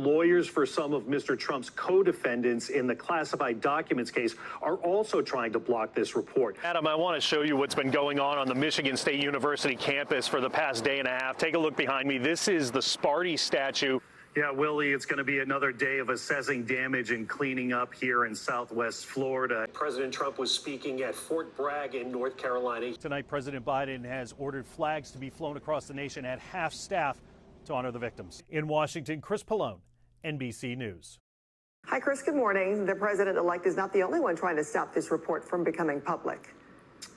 Lawyers for some of Mr. Trump's co-defendants in the classified documents case are also trying to block this report. Adam, I want to show you what's been going on the Michigan State University campus for the past day and a half. Take a look behind me. This is the Sparty statue. Yeah, Willie, it's going to be another day of assessing damage and cleaning up here in Southwest Florida. President Trump was speaking at Fort Bragg in North Carolina. Tonight, President Biden has ordered flags to be flown across the nation at half staff to honor the victims. In Washington, Chris Pollone, NBC News. Hi, Chris. Good morning. The president-elect is not the only one trying to stop this report from becoming public.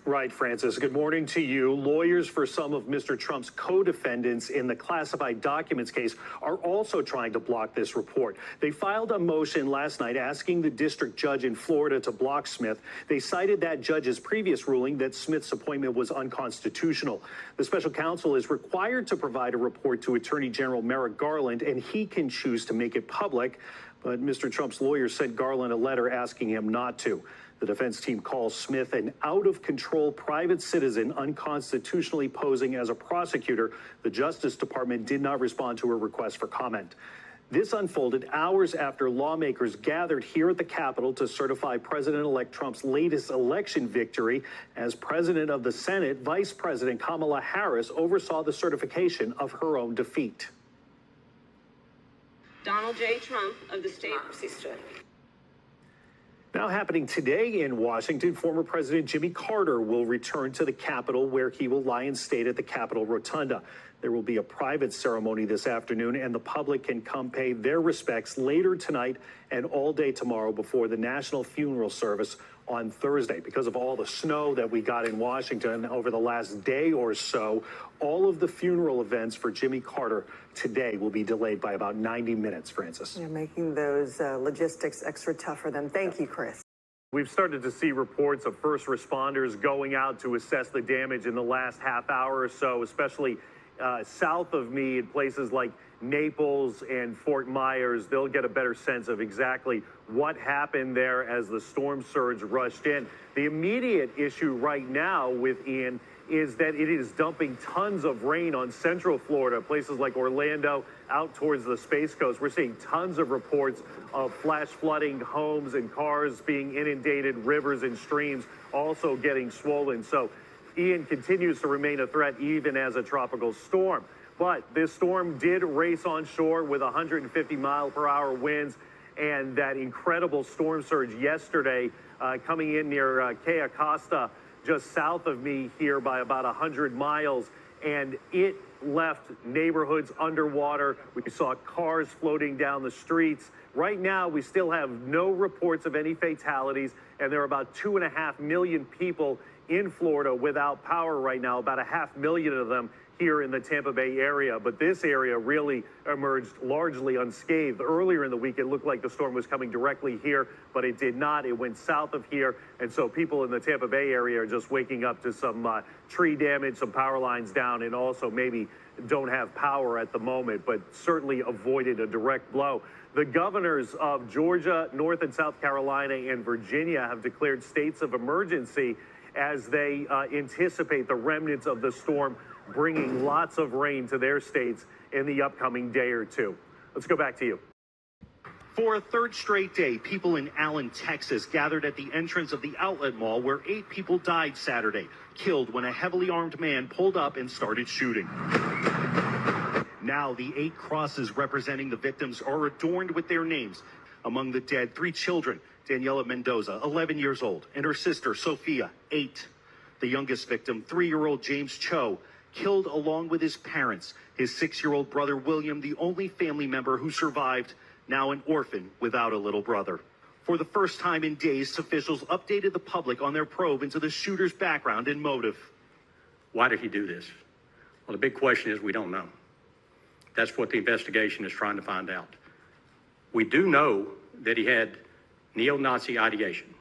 Right, Francis. Good morning to you. Lawyers for some of Mr. Trump's co-defendants in the classified documents case are also trying to block this report. They filed a motion last night asking the district judge in Florida to block Smith. They cited that judge's previous ruling that Smith's appointment was unconstitutional. The special counsel is required to provide a report to Attorney General Merrick Garland, and he can choose to make it public. But Mr. Trump's lawyers sent Garland a letter asking him not to. The defense team calls Smith an out-of-control private citizen unconstitutionally posing as a prosecutor. The Justice Department did not respond to a request for comment. This unfolded hours after lawmakers gathered here at the Capitol to certify President-elect Trump's latest election victory. As president of the Senate, Vice President Kamala Harris oversaw the certification of her own defeat. Donald J. Trump of the state. Now happening today in Washington, former President Jimmy Carter will return to the Capitol, where he will lie in state at the Capitol Rotunda. There will be a private ceremony this afternoon, and the public can come pay their respects later tonight and all day tomorrow before the national funeral service on Thursday. Because of all the snow that we got in Washington over the last day or so, all of the funeral events for Jimmy Carter today will be delayed by about 90 minutes, Francis. Yeah, making those logistics extra tough for them. Thank you, Chris. We've started to see reports of first responders going out to assess the damage in the last half hour or so, especially south of me in places like Naples and Fort Myers. They'll get a better sense of exactly what happened there as the storm surge rushed in. The immediate issue right now with Ian is that it is dumping tons of rain on central Florida, places like Orlando, out towards the Space Coast. We're seeing tons of reports of flash flooding, homes and cars being inundated, rivers and streams also getting swollen. So Ian continues to remain a threat even as a tropical storm. But this storm did race on shore with 150-mile-per-hour winds, and that incredible storm surge yesterday coming in near Cayo Costa, just south of me here by about 100 miles, and it left neighborhoods underwater. We saw cars floating down the streets. Right now, we still have no reports of any fatalities, and there are about 2.5 million people in Florida without power right now, about 500,000 of them here in the Tampa Bay area. But this area really emerged largely unscathed. Earlier in the week, it looked like the storm was coming directly here, but it did not. It went south of here. And so people in the Tampa Bay area are just waking up to some tree damage, some power lines down, and also maybe don't have power at the moment, but certainly avoided a direct blow. The governors of Georgia, North and South Carolina, and Virginia have declared states of emergency as they anticipate the remnants of the storm bringing lots of rain to their states in the upcoming day or two. Let's go back to you. For a third straight day, people in Allen, Texas gathered at the entrance of the outlet mall where 8 people died Saturday, killed when a heavily armed man pulled up and started shooting. Now the 8 crosses representing the victims are adorned with their names. Among the dead, 3 children, Daniela Mendoza, 11 years old, and her sister, Sophia, 8. The youngest victim, 3-year-old James Cho, killed along with his parents. His 6-year-old brother, William, the only family member who survived, now an orphan without a little brother. For the first time in days, officials updated the public on their probe into the shooter's background and motive. Why did he do this? Well, the big question is we don't know. That's what the investigation is trying to find out. We do know that he had neo-Nazi ideation.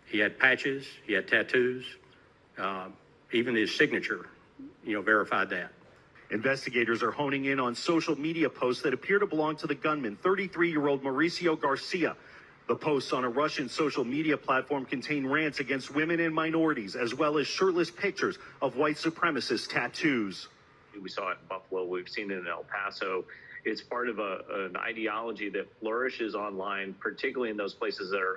He had patches, he had tattoos, even his signature, verified that. Investigators are honing in on social media posts that appear to belong to the gunman, 33-year-old Mauricio Garcia. The posts on a Russian social media platform contain rants against women and minorities, as well as shirtless pictures of white supremacist tattoos. We saw it in Buffalo. We've seen it in El Paso. It's part of an ideology that flourishes online, particularly in those places that are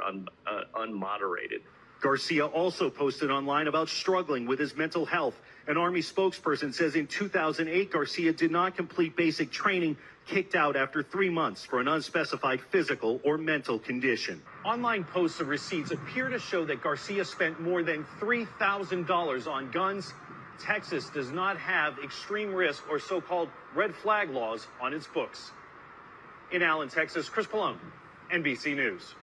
unmoderated. Garcia also posted online about struggling with his mental health. An Army spokesperson says in 2008, Garcia did not complete basic training, kicked out after 3 months for an unspecified physical or mental condition. Online posts of receipts appear to show that Garcia spent more than $3,000 on guns. Texas does not have extreme risk or so-called red flag laws on its books. In Allen, Texas, Chris Pollone, NBC News.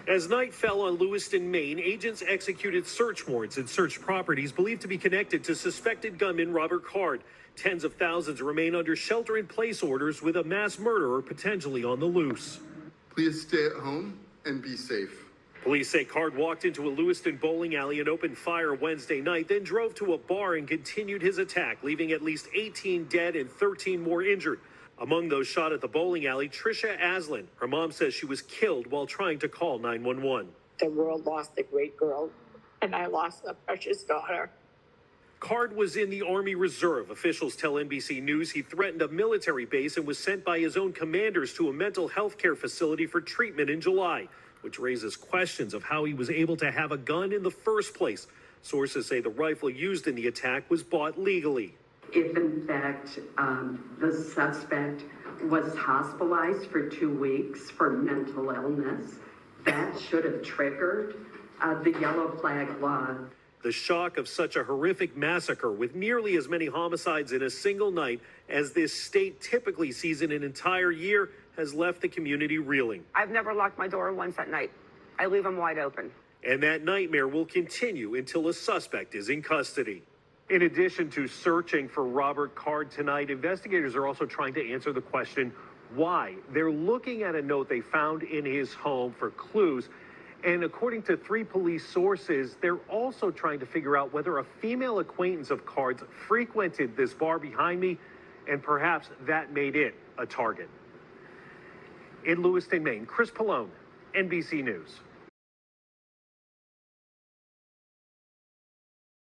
As night fell on Lewiston, Maine, agents executed search warrants and searched properties believed to be connected to suspected gunman Robert Card. Tens of thousands remain under shelter-in-place orders with a mass murderer potentially on the loose. Please stay at home and be safe. Police say Card walked into a Lewiston bowling alley and opened fire Wednesday night, then drove to a bar and continued his attack, leaving at least 18 dead and 13 more injured. Among those shot at the bowling alley, Trisha Aslin. Her mom says she was killed while trying to call 911. The world lost a great girl, and I lost a precious daughter. Card was in the Army Reserve. Officials tell NBC News he threatened a military base and was sent by his own commanders to a mental health care facility for treatment in July, which raises questions of how he was able to have a gun in the first place. Sources say the rifle used in the attack was bought legally. If, in fact, the suspect was hospitalized for 2 weeks for mental illness, that should have triggered the yellow flag law. The shock of such a horrific massacre with nearly as many homicides in a single night as this state typically sees in an entire year has left the community reeling. I've never locked my door once at night. I leave them wide open. And that nightmare will continue until a suspect is in custody. In addition to searching for Robert Card tonight, investigators are also trying to answer the question why. They're looking at a note they found in his home for clues. And according to 3 police sources, they're also trying to figure out whether a female acquaintance of Card's frequented this bar behind me, and perhaps that made it a target. In Lewiston, Maine, Chris Pollone, NBC News.